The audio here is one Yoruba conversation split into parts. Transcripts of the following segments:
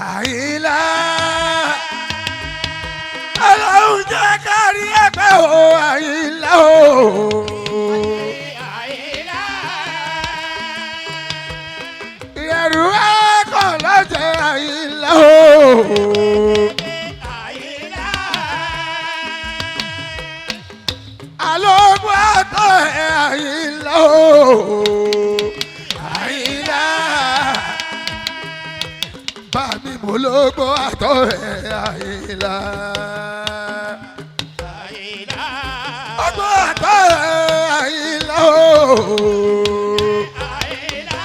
Ayinla Ọlọ́run jẹ́ kárí ẹgbẹ́ o Ayinla o Ayinla ìyẹ̀rù ẹ̀kọ́ lọ́jẹ́ Ayinla o Ayinla alóògùn àtọ̀ ẹ̀ Ayinla o Ayinla bàmí mo lógbó àtọ̀ ẹ̀ Ayinla. Ayinla ọgbó àtọ̀ ẹ̀ Ayinla o. Ayinla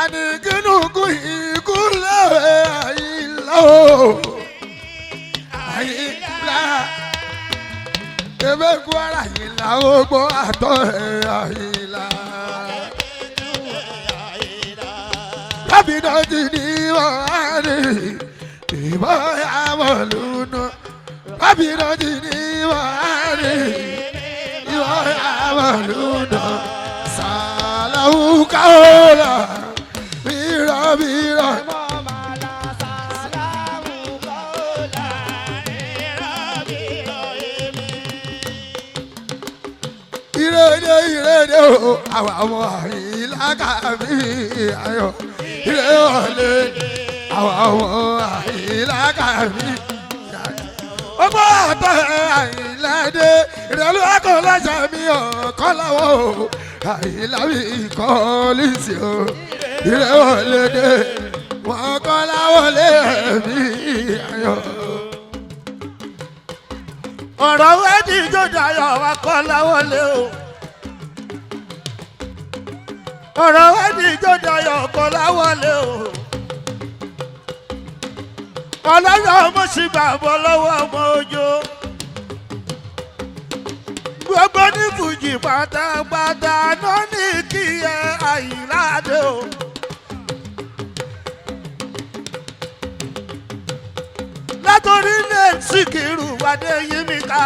ànìkínúkú ìkúlẹ̀ ẹ̀ Ayinla o. Ayinla ebéku ara Ayinla ogbó àtọ̀ ẹ̀ Ayinla. Bábídọ́jì ni wọ́n rí ìbọn àmọ̀lúnà. Bábídọ́jì ni wọ́n rí ìbọn àmọ̀lúnà. Sàlàwù káwọ́lá bírọ̀bírọ̀. Ìrèdè ìrèdè o, àwọn ọmọ Ayinla kàmí ayọ̀. Ilé wọlé àwọn ọmọ Ayinla kàmí. Ọgbọ́n àtọ̀ Ayinla dé ìrẹ̀lú ẹ̀kọ́ lọ́jà mi ọ̀kọ́ láwọ̀ o. Ayinla mi Kollington o. Ilé wọlé dé wọ́n kọ́ láwọ̀ lé mi ayọ̀. Ọ̀rọ̀ wẹ́ẹ̀dì ìjọba ayọ̀ wa kọ́ láwọ̀ lé o. Ọ̀rọ̀ wẹ́ẹ̀dì ìjọba ayọ̀ kọ́ láwọ̀ lé o. Ọlọ́yọ̀ ọmọ sí bàbá lọ́wọ́ ọmọ ojo. Gbogbo ní fújì pátápátá náà ní kí ẹ Ayinla dé o. Látòrí lè Síkírù Adéyínmíkà.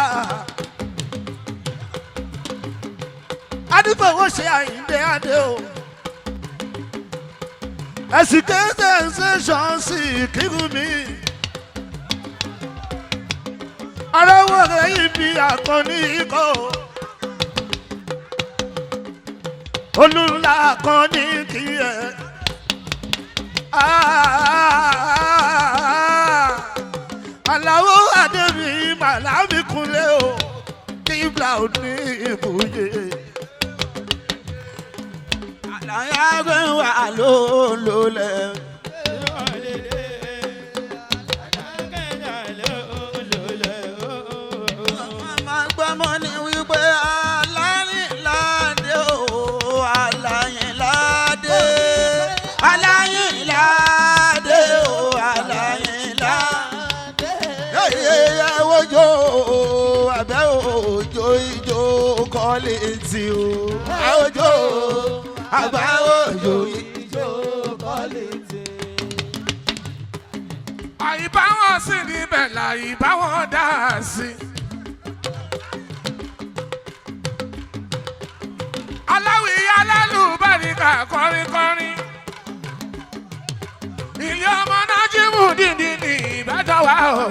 Adífowó ṣe Àyìndé Adé o. Ẹ̀sìn kéde ṣe ṣọ́ọ̀ṣì Síkírù mi. Aráwọ̀ rẹ̀ ibi àkànní ikọ̀. Olúńlá àkànní kì í ẹ̀. Aláwọ̀ Adébí Màlámi kúnlẹ̀ o. Kíbla ò ní ìbúyè. Àlàyé àgbẹ̀ wà lólólẹ̀. Gbọ́mọ ni wípé Aláyìnládé o, Aláyìnládé, Aláyìnládé o, Aláyìnládé. Yẹ́yẹ́ ẹ̀wọ́jọ́ abẹ́ òjò ìjò Kollington o. Ẹ̀wọ́jọ́ àgbà òjò ìjò Kollington. Àyíbáwọn sì níbẹ̀ làyíbáwọn dá sí. Aláwìyé alálùbáríkà kọrin kọrin. Ilé ọmọ Nájímù dìndín ní Ìbàdàn wa o.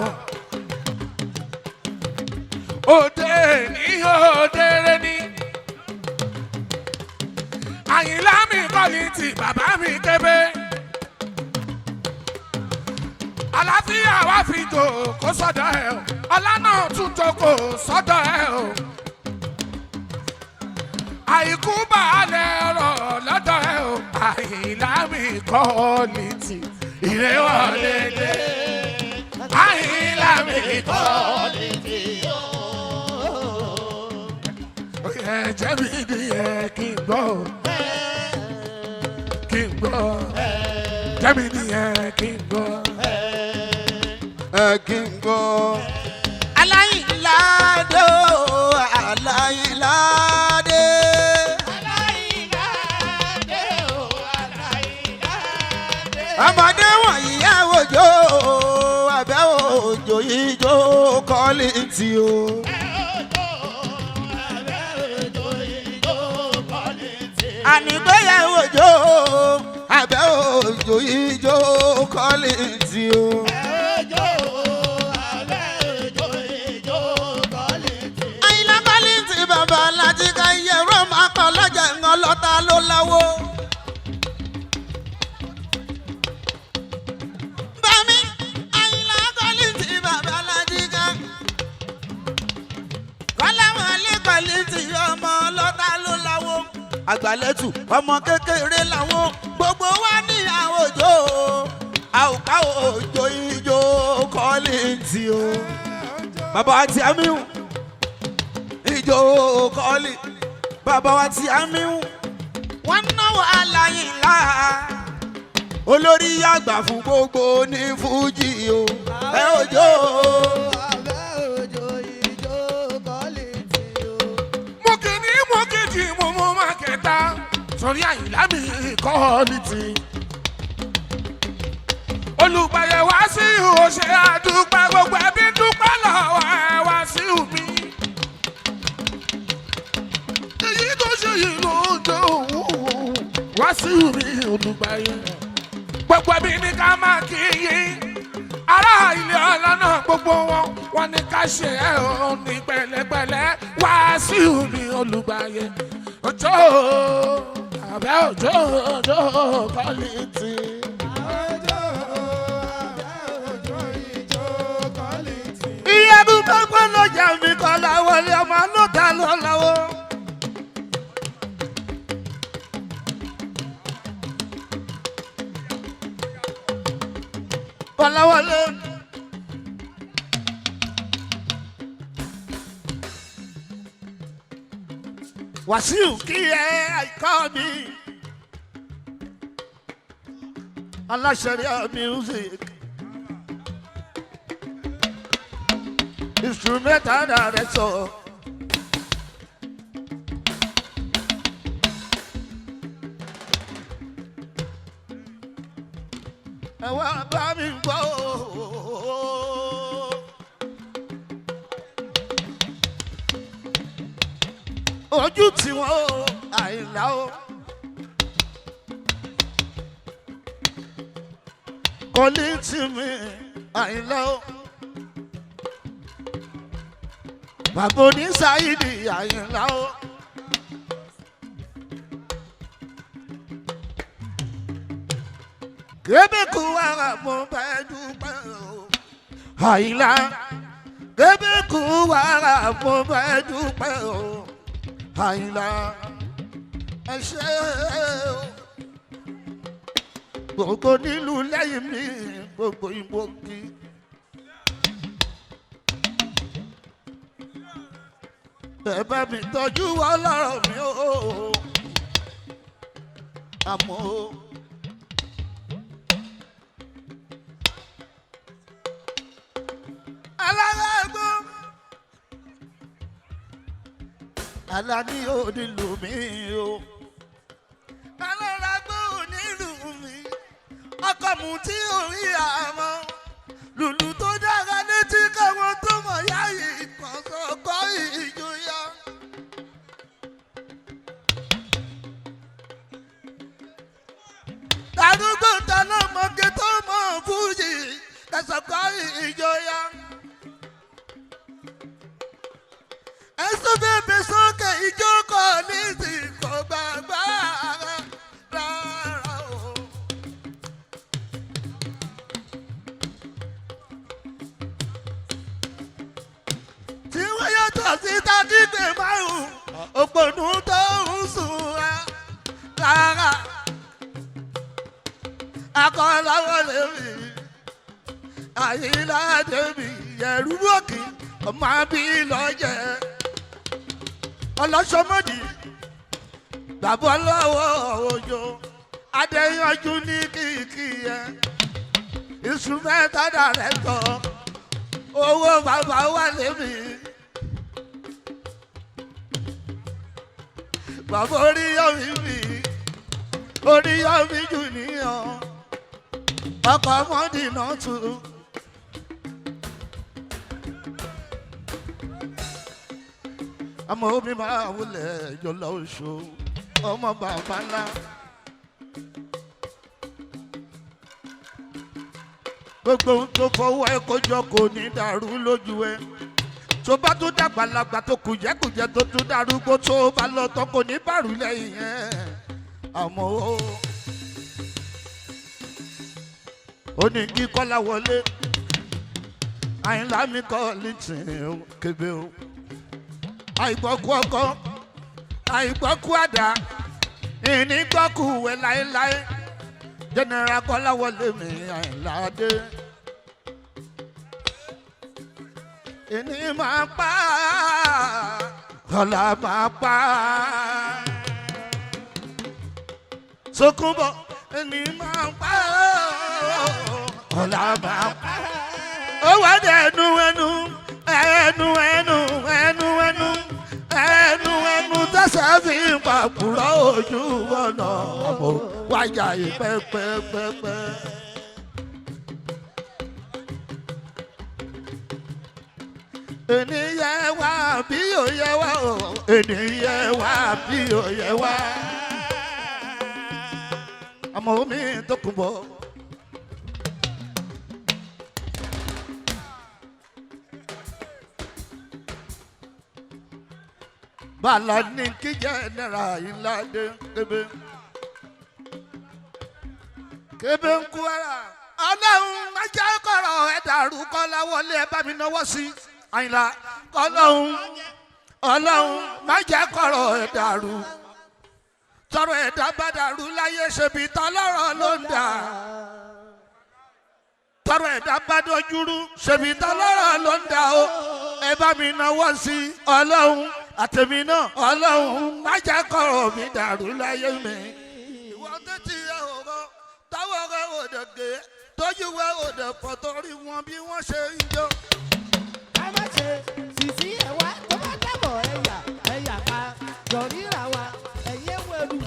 Òde ní òdèrè ní. Àyìnlá mi Kollington bàbá mi kébé. Àlàáfíà wá fi tò kó sọ́dọ̀ ẹ̀ o. Ọlá náà tún tó kó sọ́dọ̀ ẹ̀ o. Àìkú bàálẹ̀ ọ̀rọ̀ lọ́dọ̀ ẹ̀ o. Àyìnlá mi Kollington ìrè wọlé dé. Àyìnlá mi Kollington o. Ẹ̀jẹ̀ mi ni ẹ kí n gbọ́. Kí n gbọ́. Ẹ̀jẹ̀ mi ni ẹ kí n gbọ́. Kí n gbọ́. Aláyìnládé o, Aláyìnládé. Kollington. Ànígbéyàwó jó abẹ́ òjò ijó Kollington. Ayinla Kollington bàbá láti ká iye ró máa kọ́ lọ́jà ńgọ́ lọ́ta ló láwó. Bàmí Ayinla Kollington bàbá láti ká. Kọ́láwọlé Kollington ọmọ lọ́ta ló láwó. Àgbàlẹ́tù ọmọ kékeré làwọn gbogbo wa ní àwòjò àwòká òjò ijó Kollington. Bàbá wa ti àmìhùn ijó Kollington. Bàbá wa ti àmìhùn wọ́n náwó Aláyìnlá olórí àgbà fún gbogbo ní fújì o. Ẹ òjò sórí Àyìnlá mi Kollington. Olùgbàyẹ̀ wá sí òṣè àdúpẹ́ gbogbo ẹbí dúpẹ́ lọ́wọ́ ẹ wá sí mi. Èyí tó ṣe yìí ló ń jẹ́ òun wá sí mi Olùgbàyẹ̀. Gbogbo ẹbí ní ká máa kí yín. Ará ilé ọlá náà gbogbo wọn ní ká ṣe ẹ̀ ọ́ ní pẹ̀lẹ́pẹ̀lẹ́ wá sí mi Olùgbàyẹ̀. Òjò abẹ́ òjò Kollington. Iye dúpẹ́ pé lọ́jà mi kọ́ láwọlé ọmọ lọ́ta ló láwọ́. Kọ́láwọlé. Wàsíù kí ẹ àìkọ́ mi. Aláṣẹ̀rí music. Instrumental director. Ẹ wá bá mi gbọ́. Ojú tí wọ́n Àyìnlá o. Kollington mi Àyìnlá o. Bàbá oníṣàyídì Àyìnlá o. Kébékù wàrà mo bá dúpẹ́ o. Àyìnlá. Kébékù wàrà mo bá dúpẹ́ o. Àyìnlá ẹ ṣé o. Gbogbo nílùú lẹ́yìn mi gbogbo ìmọ̀kì. Ẹ bá mi tọ́jú ọlọ́rọ̀ mi o. Àmọ́ alágbó Alani onílù mi o. Alágbó onílù mi. Ọkọ mu tí orí àmọ́ lùlù tó dára létí káwọn tó mọ̀ yáyì kan sọ̀kọ́ ìjòyà. Darúgbó dáná mọ́gẹ́ tó mọ̀ fújì kẹsọ̀kọ́ ìjòyà. Ẹ̀sùn bèbè sókè ìjókòó ní ìsìnkú gbàgbà rárá o. Tí wọ́n yàtọ̀ sí tàbígbè márùn-ún òpònú tó ń sùn rárá. Akọ́láwọ́ lèmi Àyìnlá dèmi yẹ̀rú òkè ọmọ bí lọ́jẹ̀. Ọlọ́sọmọdì bàbá lọ́wọ́ òjò Adéyanjú ní kìkì yẹn. Instrumental director owó bàbá wà lèmi. Bàbá Oríyọ̀mí mi Oríyọ̀mí Junior ọkọ̀ Mọ́dínà tù. àmọ́ omi máa wulẹ̀ ìjọlọ oṣù ọmọ bàbá ńlá. gbogbo ohun tó fọwọ́ ẹ kójọ kò ní dàrú lójú ẹ. tó bá tún dàgbàlagbà tó kùjẹ́kùjẹ́ tó tún darúgbó tó bá lọ tán kò ní bàrú lẹ́yìn ẹ̀. àmọ́ ó ní kí Kọ́lá wọlé Àyìnlá mi Kollington kébé o. àìgbọ́kú ọkọ àìgbọ́kú àdá ìnígbọ́kú wẹ̀ láéláé General Kọ́lá wọlé mi Àyìnlá dé. ìní máa pa ọ̀la máa pa Sókúnbọ̀ ìní máa pa ọ̀la máa pa. ó wá dé ẹnu ẹnu ẹnu ẹnu ẹnu ẹnu ẹnu ẹnu tẹsẹ̀ fi ń pàkúrọ̀ ojú ọ̀nà ọmọ wájà yìí pẹ́pẹ́pẹ́pẹ́. ènìyàn wá bí òye wá o ènìyàn wá bí òye wá. ọmọ mi tó kún bọ̀. bàlá ní kí General Ayinla dé kébé kébé ń kú ara. ọlọ́run má jẹ́ kọ̀rọ̀ ẹ̀ dàrú Kọ́lá wọlé ẹ bá mi náwó sí Àyìnlá. ọlọ́run má jẹ́ kọ̀rọ̀ ẹ̀ dàrú. tọrọ ẹ̀dá bá dàrú láyé ṣebí tọlọ́rọ̀ ló ń dà. tọrọ ẹ̀dá bá dojúrú ṣebí tọlọ́rọ̀ ló ń dà o. ẹ bá mi náwó sí ọlọ́run àtẹ̀mí náà. ọlọ́run má jẹ́ kọ̀rọ̀ mi dàrú láyé mi. ìwọ tó ti rẹ òró táwọn rẹ òdò gé tójú rẹ òdò pọ̀ torí wọn bí wọ́n ṣe ń jó. ká má ṣe sìsí ẹ̀wá tó bá dábọ̀ ẹ̀yà ká jọ ríra wa ẹ̀yẹ́ wẹ̀lú.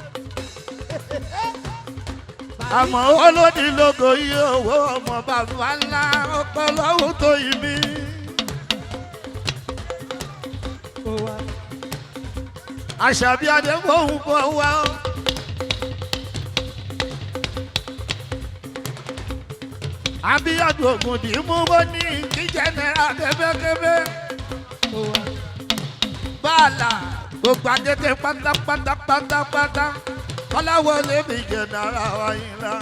àmọ́ olódì lógo iye owó ọmọ bàbá ńlá ọpọlọ́wọ́ tó yí mi. àṣàbí adébóhùn bọ̀ wá. abíyàdù ògùndì mú bó ní kí General kébékébé. bàálà gbogbo àjẹtẹ pátápátápátápátá Kọ́lá wọlé mi General Ayinla.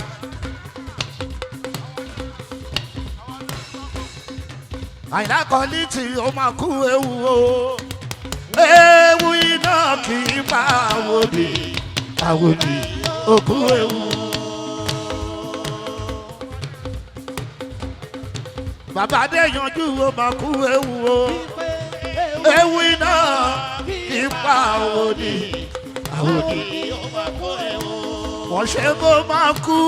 Àyìnlá Kollington ó máa kú ewu o. ewu iná kì í pa àwòdì òkú ewu. bàbá dé yanjú ó máa kú ewu o. ewu iná kì í pa àwòdì wọ́n ṣe bó máa kú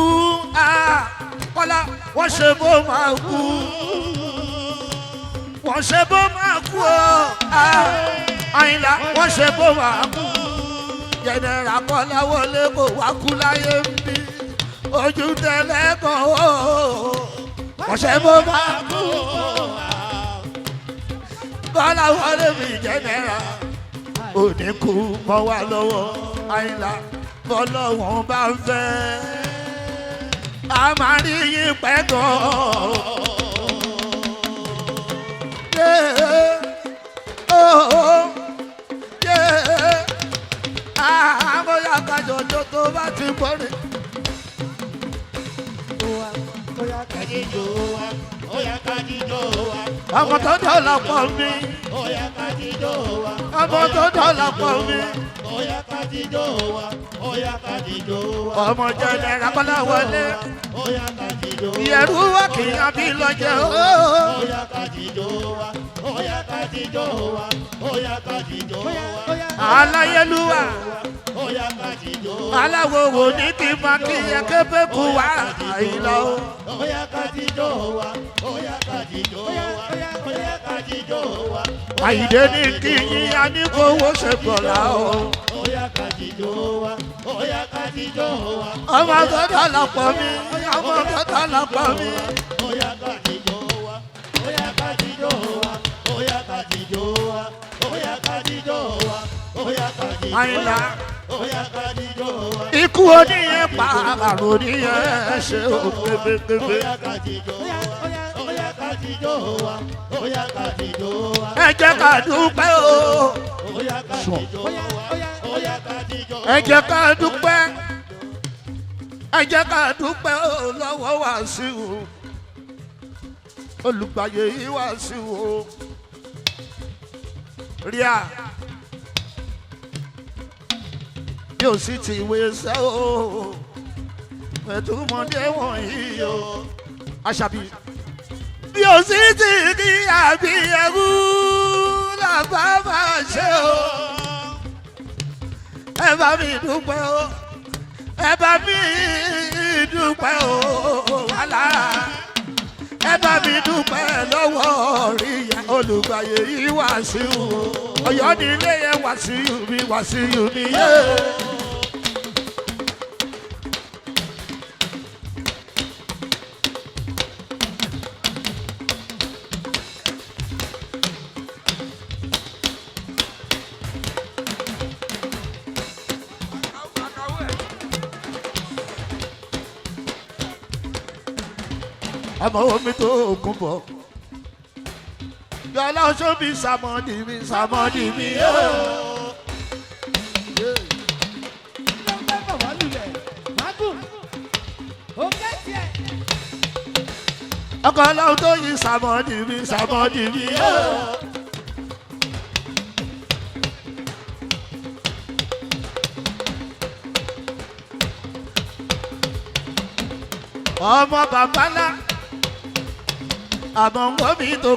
Kọ́lá wọ́n ṣe bó máa kú wọ́n ṣe bó máa kú Àyìnlá wọ́n ṣe bó máa kú. General Kọ́lá wọlé kò wá kú láyé ń bí ojú tẹ́lẹ̀ kan wọ́n ṣe bó máa kú. Kọ́lá wọlé mi General òní kú mọ́ wá lọ́wọ́ Àyìnlá bọ́lọ́wọ́n bá ń fẹ́ a máa rí yín pẹ́ gan-an. Bóyá kájọjọ tó bá ti gbọ́rin. Bóyá kájíjó wa, bóyá kájíjó wa. Ọmọ tó dọ̀là pọ̀ mi. Bóyá kájíjó wa. Ọmọ tó dọ̀là pọ̀ mi. Bóyá kájíjó wa, bóyá kájíjó wa. Ọmọ General Kọ́lá wọlé. Bóyá kájíjó wa. Ìyẹ̀rú wá kì í abí lọ́jọ́. Bóyá kájíjó wa, bóyá kájíjó wa, bóyá kájíjó wa. Aláyélúwà. Bóyá kájíjó wa. Aláwo wo ní kí n máa kí ẹ kébé kú wá Àyìnlá o. Bóyá kájíjó wa, bóyá kájíjó wa, bóyá kájíjó wa. Àyìndé ní kí yín a ní kówó ṣe bọ̀lá o. Bóyá kájíjó wa, bóyá kájíjó wa. Ọmọ tó dọ̀là pọ̀ mi, ọmọ tó dọ̀là pọ̀ mi. Bóyá kájíjó wa, bóyá kájíjó wa, bóyá kájíjó wa, bóyá kájíjó wa. Ayinla ikú oníyẹn pa àrùn oníyẹn ṣe ó pépépépé. Ẹ jẹ́ ká dúpẹ́ o. Ẹ jẹ́ ká dúpẹ́. Ẹ jẹ́ ká dúpẹ́ o lọ́wọ́ Wasiu. Olùgbàyè yìí Wasiu o. Ríà yóò sì ti wé sẹ́ o. Ẹ̀túnmọ̀dé wọ̀nyí o. Àṣàbí bí o sì ti ní àbí ẹrú làbá máa ṣe o. Ẹ bá mi dúpẹ́ o. Ẹ bá mi dúpẹ́ o. Wàhálà. Ẹ bá mi dúpẹ́ lọ́wọ́ Ríyà Olùgbàyè yìí Wasiu o. Ọ̀yọ́ ní ilé yẹn Wasiu mi yé. Àmọ́ omi tó kún bọ̀. Yọlá oṣó mi sàmọ́dì mi yóò. Ọkọ̀ ọlọ́run tó yí sàmọ́dì mi yóò. Ọmọ bàbá ńlá. Àmọ́ bọ́mí tó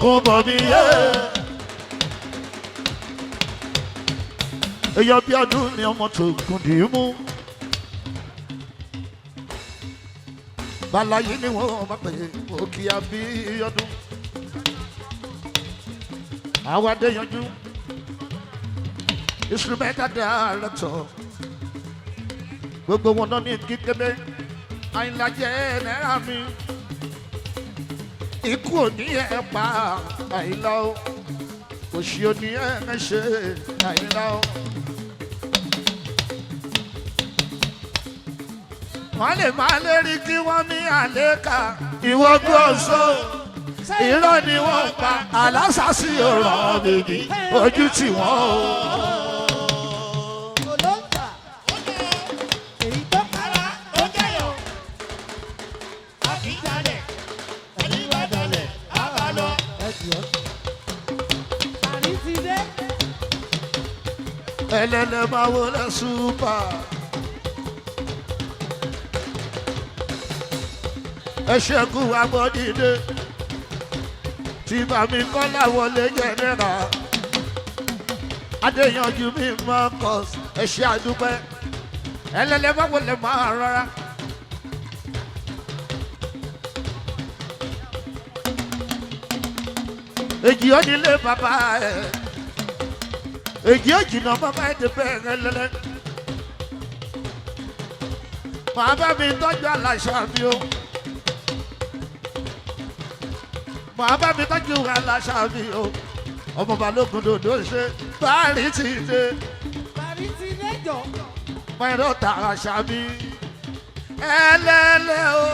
kún bọ́mí yé. Èyàn bí ọdún ni ọmọ tó kún dì í mú. Bàláyé ni wọ́n bá pè é òkè àbí ọdún. Àwa dé yanjú. Instrumental director. Gbogbo wọn náà ní kíkébé. Ayinla jẹ́ náírà mi. Ikú òní ẹ̀ pa Ayinla o. Òṣì òní ẹ̀ ṣe Ayinla o. Wọ́n lè máa lérí kí wọ́n ní àlékà. Ìwọ gbọ́sọ̀ irọ́ ni wọ́n pa. Àlásàsí ọ̀rọ̀ bèbí ojú tì wọ́n o. Ẹlẹ́lẹ́ máa wọlé súpà. Ẹ ṣẹ́gun agbọ́dìde. Tí bàmí Kọ́lá wọlé jẹ́nẹ́ra. Adéyanjú mi Marcus. Ẹ ṣe àdúpẹ́. Ẹlẹ́lẹ́ máa wọlé máa rọra. Èjì ó nílé bàbá ẹ̀. Èjì ó jìnnà bàbá ẹ̀ ti bẹ́ẹ̀ lẹ́lẹ́. Màá bá mi tọ́jú aláṣà mi o. Màá bá mi tọ́jú aláṣà mi o. Ọmọ Balógun dòdò ṣe báàrí ti dé. Bàrí ti dé jọ. Mẹ́rọ̀ tààrà ṣàbí. Ẹlẹ́lẹ́ o,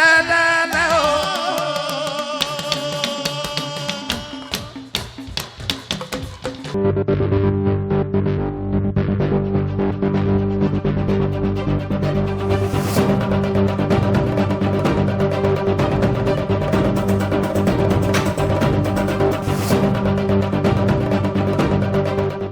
ẹlẹ́lẹ́.